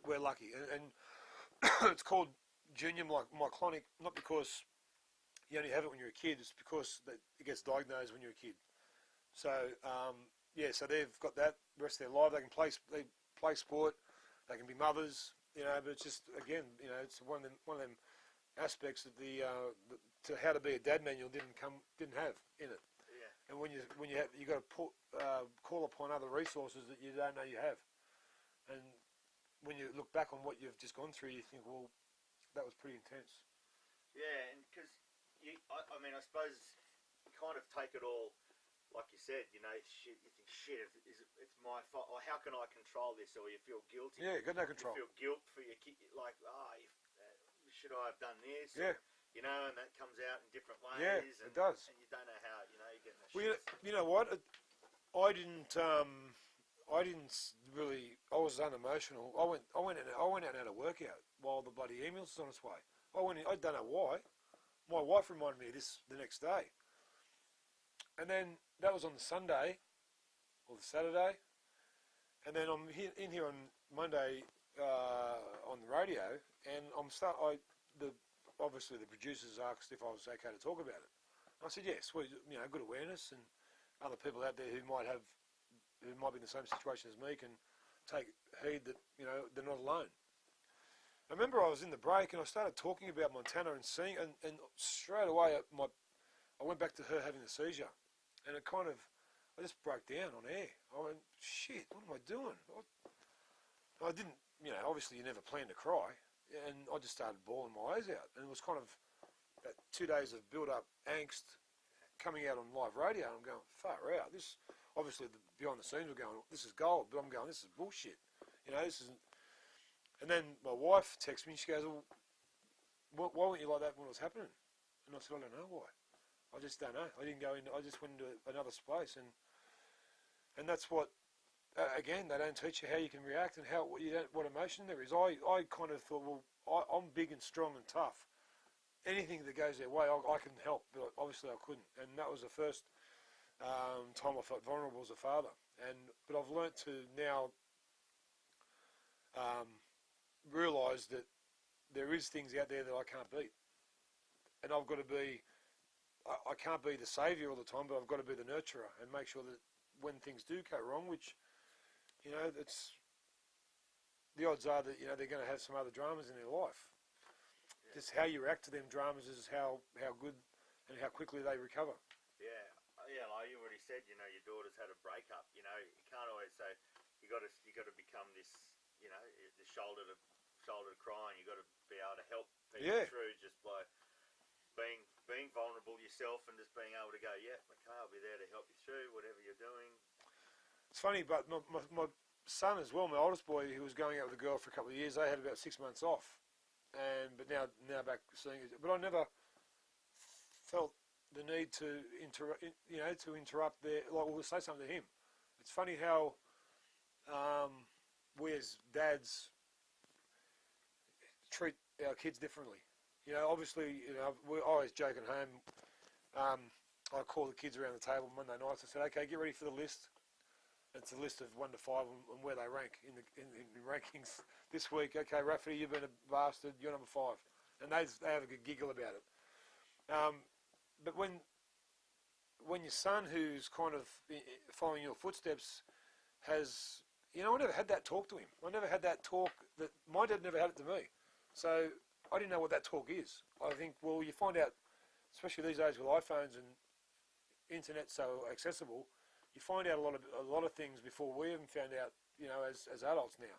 we're lucky, and it's called junior myoclonic, not because you only have it when you're a kid. It's because it gets diagnosed when you're a kid. So so they've got that the rest of their life. They can play sport. They can be mothers, but it's just again, it's one of them aspects that to how to be a dad manual didn't have in it. Yeah. And when you got to call upon other resources that you don't know you have, and when you look back on what you've just gone through, you think, well, that was pretty intense. Yeah, and because I mean, I suppose you kind of take it all, like you said, you think, shit, it's my fault, or how can I control this, or you feel guilty. Yeah, you got no control. You feel guilt for your kid, like, should I have done this? Yeah. Or, and that comes out in different ways. Yeah, and, it does. And you don't know how, you're getting the well, shit. you know what? I didn't really. I was unemotional. I went out and had a workout while the bloody ambulance was on its way. I don't know why. My wife reminded me of this the next day, and then that was on the Sunday or the Saturday, and then I'm in here on Monday on the radio, and obviously the producers asked if I was okay to talk about it. I said yes. Well, good awareness, and other people out there who might be in the same situation as me can take heed that they're not alone. I remember I was in the break and I started talking about Montana and seeing, and straight away I went back to her having the seizure, and I just broke down on air. I went, shit, what am I doing? I didn't, obviously you never plan to cry, and I just started bawling my eyes out, and it was kind of that 2 days of build-up angst coming out on live radio, and I'm going, far out. This, obviously, behind the scenes were going, this is gold, but I'm going, this is bullshit. This isn't. And then my wife texts me, and she goes, well, why weren't you like that when it was happening? And I said, I don't know why. I just don't know. I didn't go in. I just went into another space, and that's what. Again, they don't teach you how you can react and what emotion there is. I kind of thought, well, I'm big and strong and tough. Anything that goes their way, I can help, but obviously I couldn't. And that was the first time I felt vulnerable as a father. But I've learnt to now realise that there is things out there that I can't beat, and I've got to be. I can't be the saviour all the time, but I've got to be the nurturer and make sure that when things do go wrong, which it's the odds are that they're going to have some other dramas in their life. Yeah. Just how you react to them dramas is how good and how quickly they recover. Yeah, like you already said, your daughter's had a breakup. You can't always say you got to become this, the shoulder to cry, and you got to be able to help people through just by being vulnerable yourself and just being able to go, yeah, okay, I'll be there to help you through whatever you're doing. It's funny, but my son as well, my oldest boy, who was going out with a girl for a couple of years, they had about 6 months off, but now back seeing it. But I never felt the need to interrupt their, like, we'll say something to him. It's funny how we as dads treat our kids differently. Obviously, we're always joking home. I call the kids around the table Monday nights. I said, okay, get ready for the list. It's a list of 1 to 5 and where they rank in the rankings this week. Okay, Rafferty, you've been a bastard. You're number 5, and they have a good giggle about it. But when your son, who's kind of following your footsteps, has, I never had that talk to him. I never had that talk. That my dad never had it to me. So I didn't know what that talk is. I think, well, you find out, especially these days with iPhones and internet so accessible, you find out a lot of things before we even found out, as adults now.